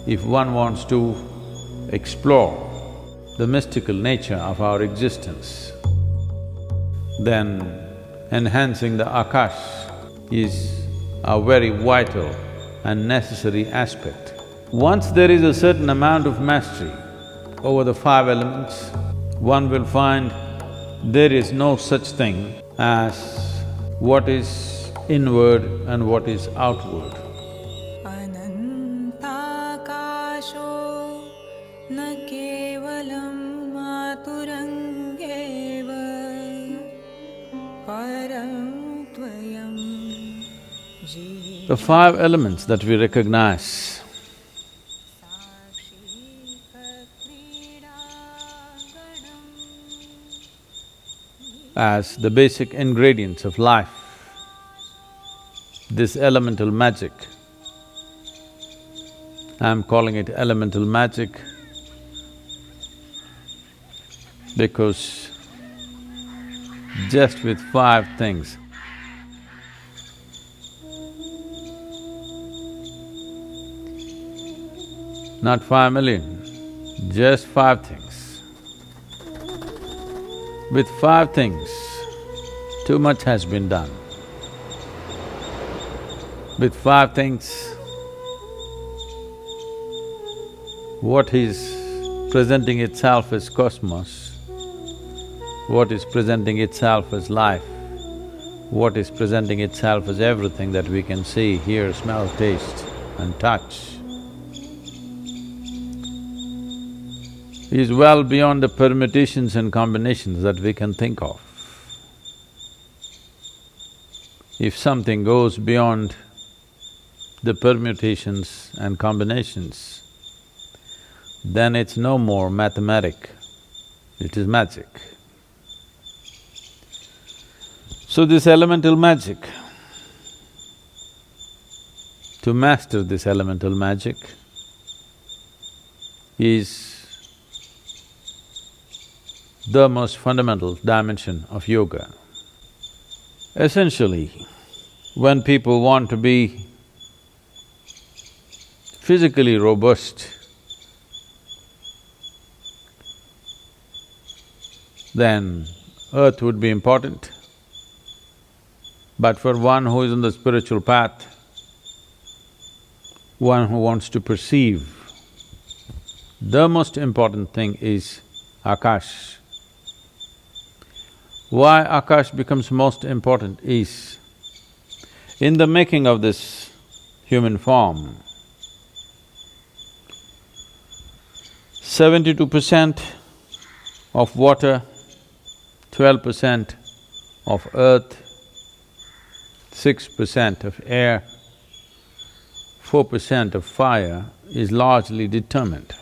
If one wants to explore the mystical nature of our existence, then enhancing the Akash is a very vital and necessary aspect. Once there is a certain amount of mastery over the five elements, one will find there is no such thing as what is inward and what is outward. The five elements that we recognize as the basic ingredients of life, this elemental magic, I'm calling it elemental magic because just with five things, not 5,000,000, just five things. With five things, too much has been done. With five things, what is presenting itself as cosmos, what is presenting itself as life, what is presenting itself as everything that we can see, hear, smell, taste and touch, is well beyond the permutations and combinations that we can think of. If something goes beyond the permutations and combinations, then it's no more mathematic, it is magic. So this elemental magic, to master this elemental magic is the most fundamental dimension of yoga. Essentially, when people want to be physically robust, then earth would be important. But for one who is on the spiritual path, one who wants to perceive, the most important thing is Akash. Why Akash becomes most important is, in the making of this human form, 72% of water, 12% of earth, 6% of air, 4% of fire is largely determined.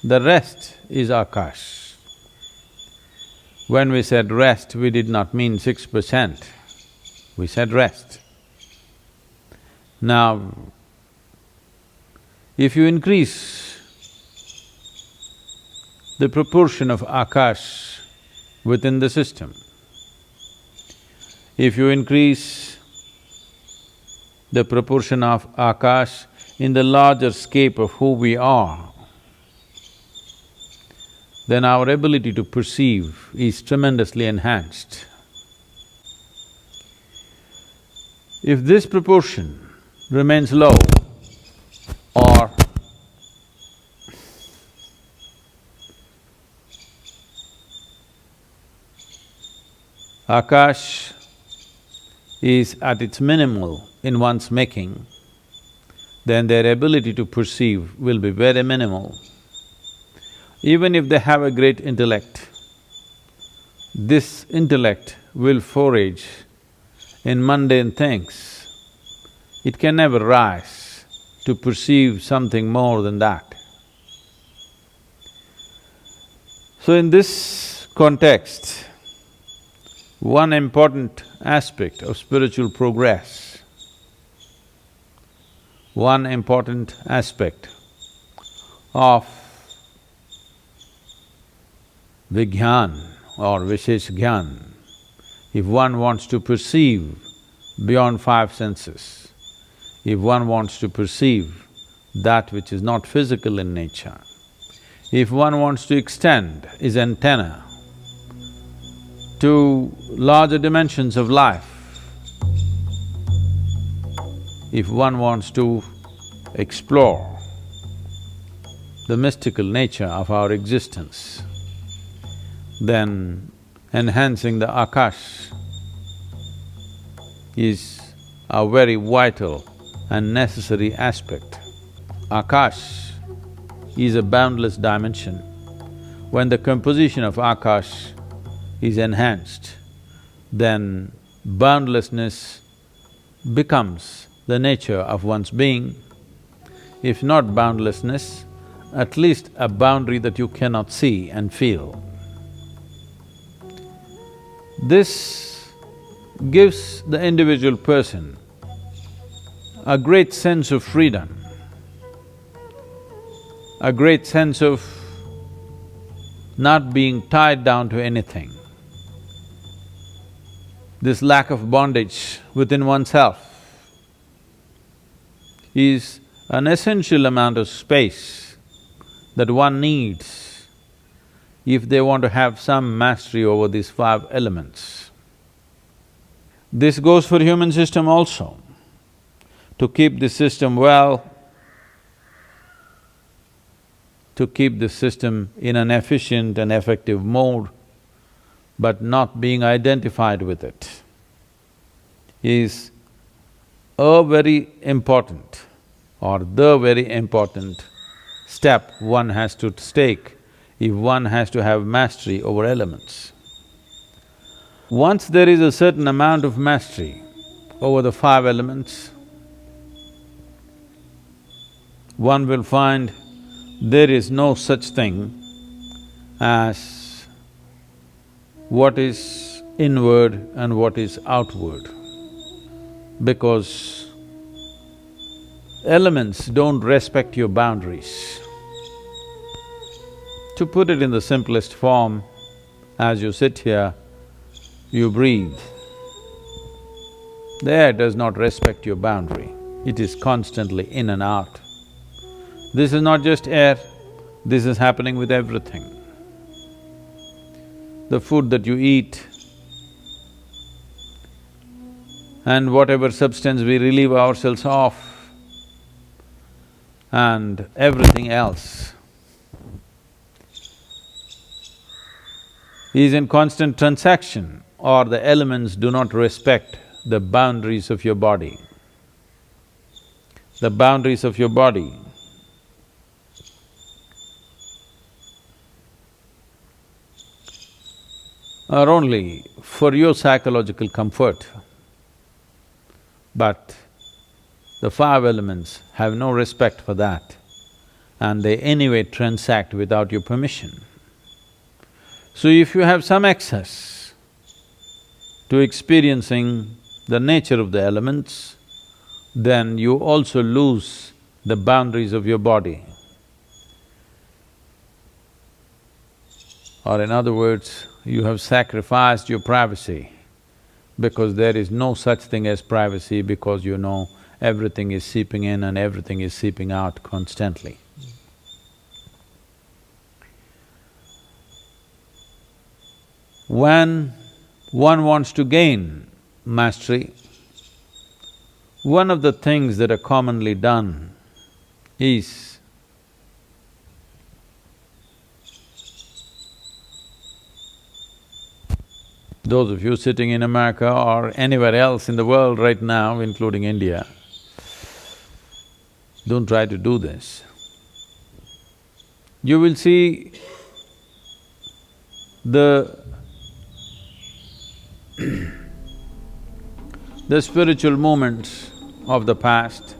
The rest is Akash. When we said rest, we did not mean 6%, we said rest. Now, if you increase the proportion of Akash within the system, if you increase the proportion of Akash in the larger scape of who we are, then our ability to perceive is tremendously enhanced. If this proportion remains low or Akash is at its minimal in one's making, then their ability to perceive will be very minimal. Even if they have a great intellect, this intellect will forage in mundane things. It can never rise to perceive something more than that. So in this context, one important aspect of spiritual progress, one important aspect of Vigyan or Vishesh Gyan, if one wants to perceive beyond five senses, if one wants to perceive that which is not physical in nature. If one wants to extend his antenna to larger dimensions of life, if one wants to explore the mystical nature of our existence, then enhancing the Akash is a very vital and necessary aspect. Akash is a boundless dimension. When the composition of Akash is enhanced, then boundlessness becomes the nature of one's being. If not boundlessness, at least a boundary that you cannot see and feel. This gives the individual person a great sense of freedom, a great sense of not being tied down to anything. This lack of bondage within oneself is an essential amount of space that one needs if they want to have some mastery over these 5 elements. This goes for human system also. To keep the system well, to keep the system in an efficient and effective mode, but not being identified with it, is a very important or the very important step one has to take if one has to have mastery over elements. Once there is a certain amount of mastery over the 5 elements, one will find there is no such thing as what is inward and what is outward, because elements don't respect your boundaries. To put it in the simplest form, as you sit here, you breathe. The air does not respect your boundary, it is constantly in and out. This is not just air, this is happening with everything. The food that you eat and whatever substance we relieve ourselves of and everything else is in constant transaction, or the elements do not respect the boundaries of your body. The boundaries of your body are only for your psychological comfort, but the 5 elements have no respect for that, and they anyway transact without your permission. So if you have some access to experiencing the nature of the elements, then you also lose the boundaries of your body. Or in other words, you have sacrificed your privacy, because there is no such thing as privacy, because you know everything is seeping in and everything is seeping out constantly. When one wants to gain mastery, one of the things that are commonly done is those of you sitting in America or anywhere else in the world right now, including India, don't try to do this. You will see the spiritual movements of the past,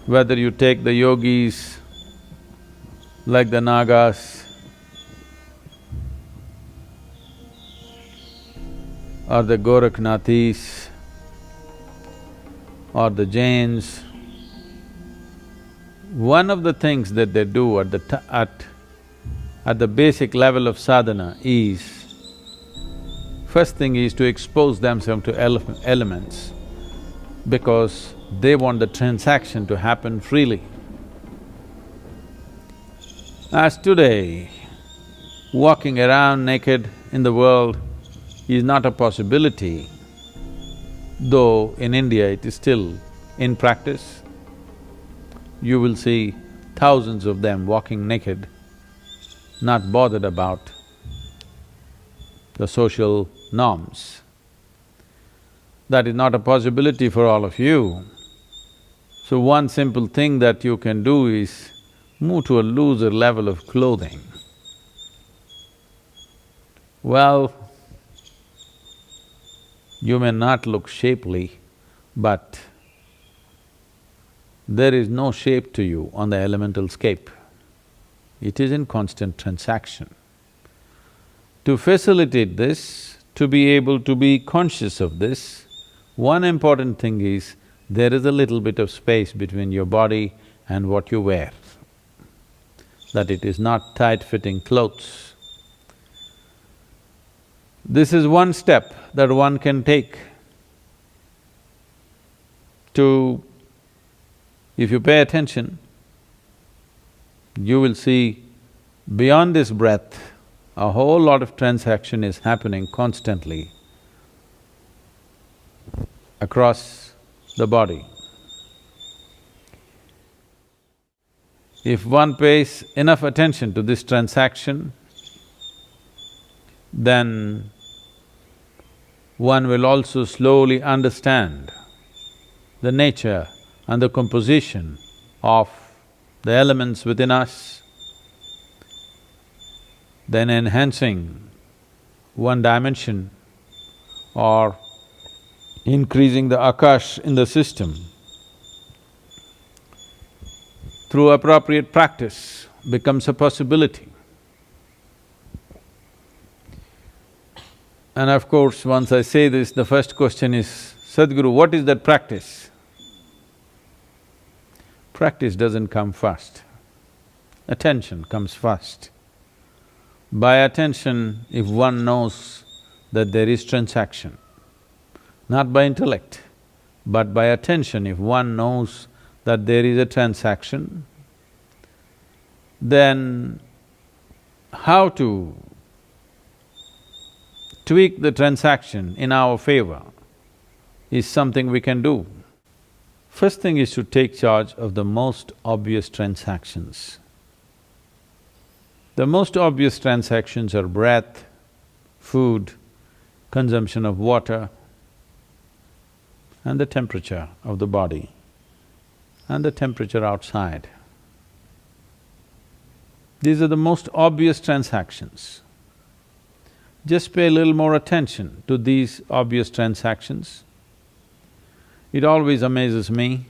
whether you take the yogis like the Nagas or the Gorakhnathis or the Jains, one of the things that they do at the basic level of sadhana is, first thing is to expose themselves to elements, because They want the transaction to happen freely. As today, walking around naked in the world is not a possibility, though in India it is still in practice. You will see thousands of them walking naked, not bothered about the social norms. That is not a possibility for all of you. So one simple thing that you can do is move to a looser level of clothing. Well, you may not look shapely, but there is no shape to you on the elemental scape. It is in constant transaction. To facilitate this, to be able to be conscious of this, one important thing is there is a little bit of space between your body and what you wear, that it is not tight-fitting clothes. This is one step that one can take to… If you pay attention, you will see beyond this breath, a whole lot of transaction is happening constantly across the body. If one pays enough attention to this transaction, then one will also slowly understand the nature and the composition of the elements within us, then enhancing one dimension or increasing the Akash in the system through appropriate practice becomes a possibility. And of course, once I say this, the first question is, Sadhguru, what is that practice? Practice doesn't come first, attention comes first. By attention, if one knows that there is transaction, not by intellect, but by attention, if one knows that there is a transaction, then how to tweak the transaction in our favor is something we can do. First thing is to take charge of the most obvious transactions. The most obvious transactions are breath, food, consumption of water, and the temperature of the body, and the temperature outside. These are the most obvious transactions. Just pay a little more attention to these obvious transactions. It always amazes me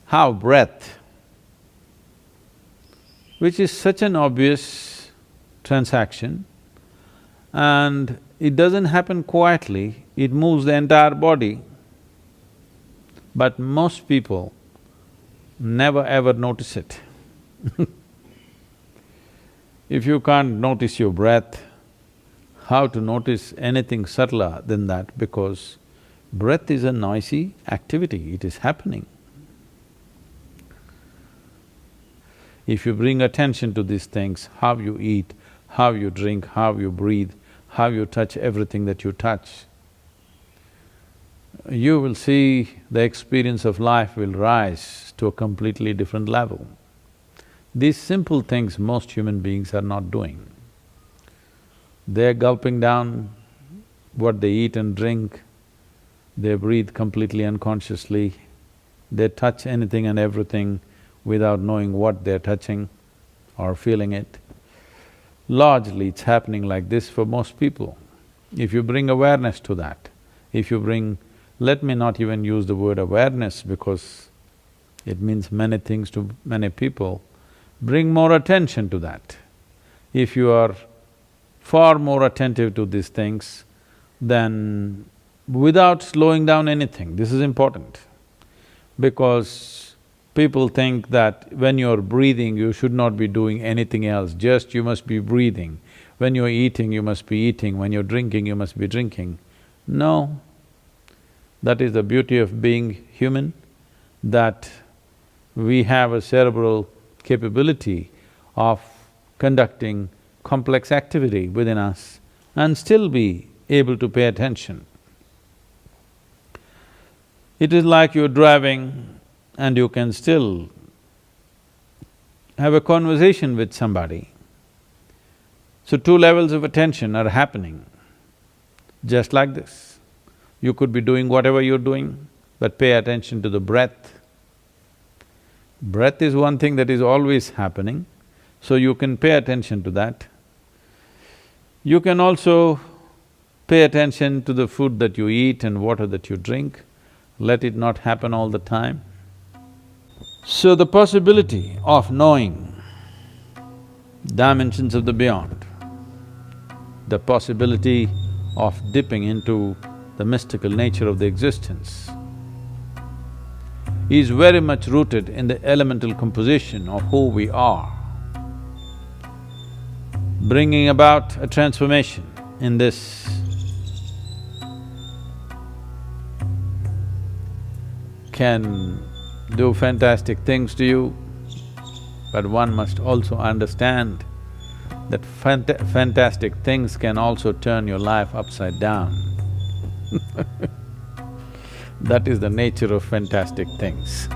how breath, which is such an obvious transaction, and it doesn't happen quietly, it moves the entire body. But most people never ever notice it. If you can't notice your breath, how to notice anything subtler than that? Because breath is a noisy activity, it is happening. If you bring attention to these things, how you eat, how you drink, how you breathe, how you touch everything that you touch, you will see the experience of life will rise to a completely different level. These simple things most human beings are not doing. They're gulping down what they eat and drink, they breathe completely unconsciously, they touch anything and everything without knowing what they're touching or feeling it. Largely it's happening like this for most people. If you bring awareness to that, if you bring… let me not even use the word awareness because it means many things to many people, bring more attention to that. If you are far more attentive to these things, then without slowing down anything, this is important. Because people think that when you're breathing, you should not be doing anything else, just you must be breathing. When you're eating, you must be eating, when you're drinking, you must be drinking. No, that is the beauty of being human. that we have a cerebral capability of conducting complex activity within us and still be able to pay attention. It is like you're driving and you can still have a conversation with somebody. So two levels of attention are happening, just like this. You could be doing whatever you're doing, but pay attention to the breath. Breath is one thing that is always happening, so you can pay attention to that. You can also pay attention to the food that you eat and water that you drink. Let it not happen all the time. So the possibility of knowing dimensions of the beyond, the possibility of dipping into the mystical nature of the existence is very much rooted in the elemental composition of who we are. Bringing about a transformation in this can do fantastic things to you, but one must also understand that fantastic things can also turn your life upside down. That is the nature of fantastic things.